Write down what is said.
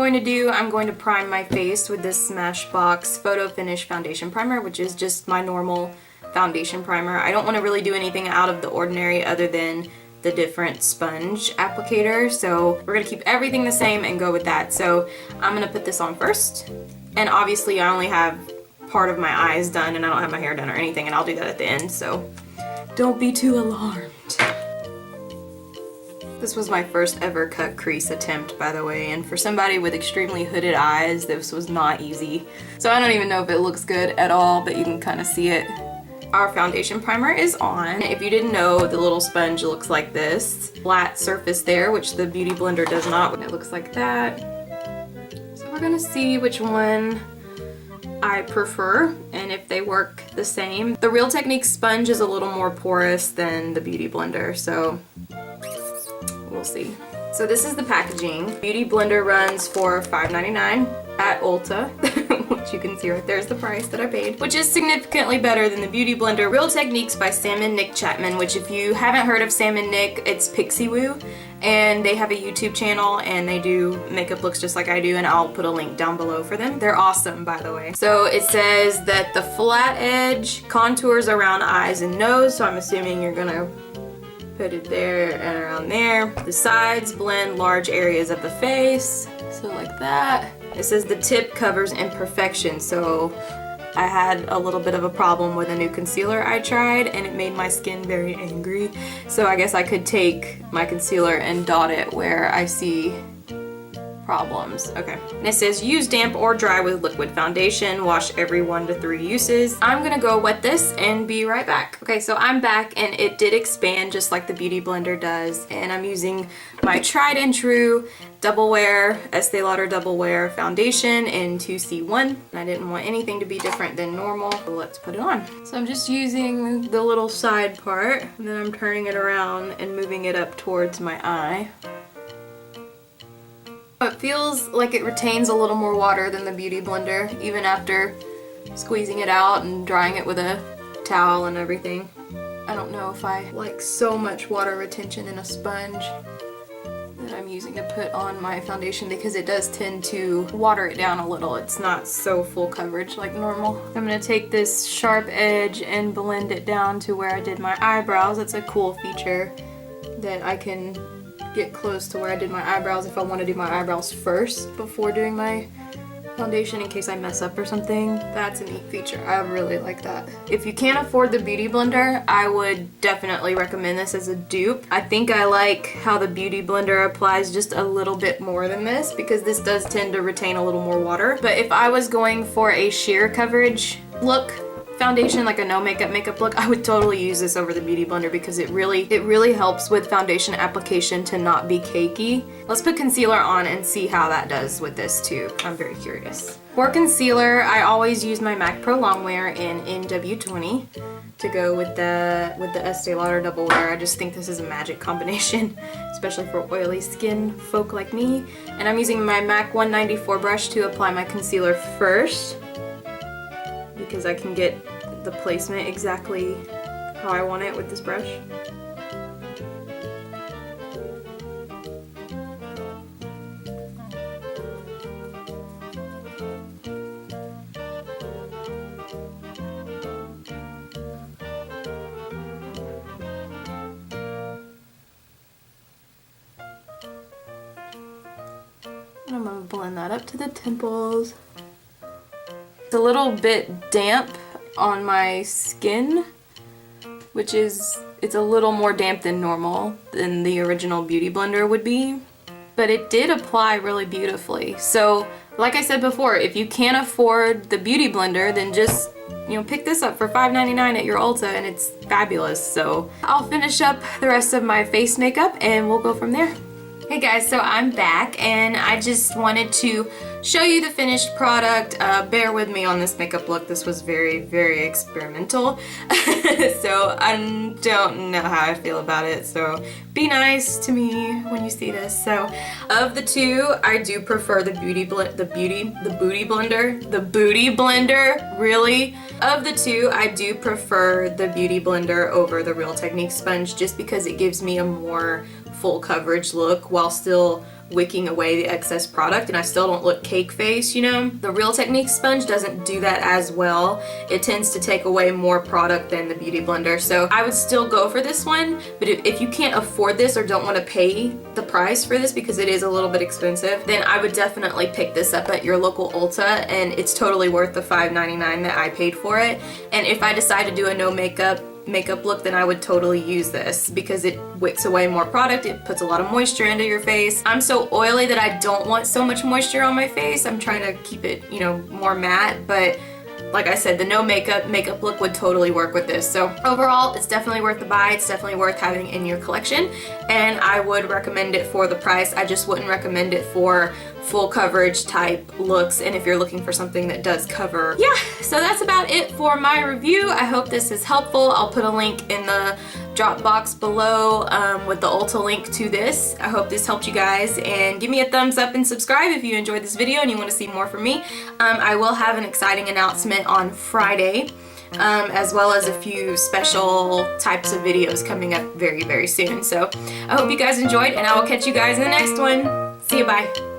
going to do, I'm going to prime my face with this Smashbox Photo Finish Foundation Primer, which is just my normal foundation primer. I don't want to really do anything out of the ordinary other than the different sponge applicator, so we're going to keep everything the same and go with that. So I'm going to put this on first, and obviously I only have part of my eyes done and I don't have my hair done or anything, and I'll do that at the end, so don't be too alarmed. This was my first ever cut crease attempt, by the way, and for somebody with extremely hooded eyes, this was not easy. So I don't even know if it looks good at all, but you can kind of see it. Our foundation primer is on. If you didn't know, the little sponge looks like this. Flat surface there, which the Beauty Blender does not. It looks like that. So we're gonna see which one I prefer and if they work the same. The Real Techniques sponge is a little more porous than the Beauty Blender, so we'll see. So this is the packaging. Beauty Blender runs for $5.99 at Ulta, which you can see right there's the price that I paid, which is significantly better than the Beauty Blender. Real Techniques by Sam and Nick Chapman, which if you haven't heard of Sam and Nick, it's Pixiwoo, and they have a YouTube channel and they do makeup looks just like I do, and I'll put a link down below for them. They're awesome, by the way. So it says that the flat edge contours around eyes and nose, so I'm assuming you're gonna put it there and around there. The sides blend large areas of the face, so like that. It says the tip covers imperfections, so I had a little bit of a problem with a new concealer I tried and it made my skin very angry. So I guess I could take my concealer and dot it where I see problems. Okay. And it says use damp or dry with liquid foundation. Wash every 1 to 3 uses. I'm gonna go wet this and be right back. Okay, so I'm back and it did expand just like the Beauty Blender does, and I'm using my tried and true Double Wear, Estee Lauder Double Wear foundation in 2C1. And I didn't want anything to be different than normal, so let's put it on. So I'm just using the little side part, and then I'm turning it around and moving it up towards my eye. It feels like it retains a little more water than the Beauty Blender, even after squeezing it out and drying it with a towel and everything. I don't know if I like so much water retention in a sponge that I'm using to put on my foundation, because it does tend to water it down a little. It's not so full coverage like normal. I'm going to take this sharp edge and blend it down to where I did my eyebrows. That's a cool feature that I can get close to where I did my eyebrows if I want to do my eyebrows first before doing my foundation in case I mess up or something. That's a neat feature. I really like that. If you can't afford the Beauty Blender, I would definitely recommend this as a dupe. I think I like how the Beauty Blender applies just a little bit more than this, because this does tend to retain a little more water. But if I was going for a sheer coverage look, foundation, like a no makeup look, I would totally use this over the Beauty Blender, because it really helps with foundation application to not be cakey. Let's put concealer on and see how that does with this too. I'm very curious. For concealer, I always use my MAC Pro Longwear in NW20 to go with the Estee Lauder Double Wear. I just think this is a magic combination, especially for oily skin folk like me. And I'm using my MAC 194 brush to apply my concealer first, because I can get the placement exactly how I want it with this brush. And I'm gonna blend that up to the temples. It's a little bit damp on my skin, which is, it's a little more damp than normal than the original Beauty Blender would be, but it did apply really beautifully. So like I said before, if you can't afford the Beauty Blender, then just, you know, pick this up for $5.99 at your Ulta and it's fabulous. So I'll finish up the rest of my face makeup and we'll go from there. Hey guys, so I'm back and I just wanted to show you the finished product. Bear with me on this makeup look. This was very, very experimental. So I don't know how I feel about it. So be nice to me when you see this. So of the two, I do prefer the Booty Blender, really. Of the two, I do prefer the Beauty Blender over the Real Techniques sponge, just because it gives me a more full coverage look while still wicking away the excess product and I still don't look cake face, you know? The Real Techniques sponge doesn't do that as well. It tends to take away more product than the Beauty Blender. So I would still go for this one, but if you can't afford this or don't want to pay the price for this because it is a little bit expensive, then I would definitely pick this up at your local Ulta, and it's totally worth the $5.99 that I paid for it. And if I decide to do a no makeup look, then I would totally use this because it wicks away more product. It puts a lot of moisture into your face. I'm so oily that I don't want so much moisture on my face. I'm trying to keep it, you know, more matte, but like I said, the no makeup look would totally work with this. So overall, it's definitely worth the buy. It's definitely worth having in your collection, and I would recommend it for the price. I just wouldn't recommend it for full coverage type looks, and if you're looking for something that does cover. Yeah, so that's about it for my review. I hope this is helpful. I'll put a link in the drop box below with the Ulta link to this. I hope this helped you guys, and give me a thumbs up and subscribe if you enjoyed this video and you want to see more from me. I will have an exciting announcement on Friday, as well as a few special types of videos coming up very, very soon. So I hope you guys enjoyed, and I will catch you guys in the next one. See you, bye.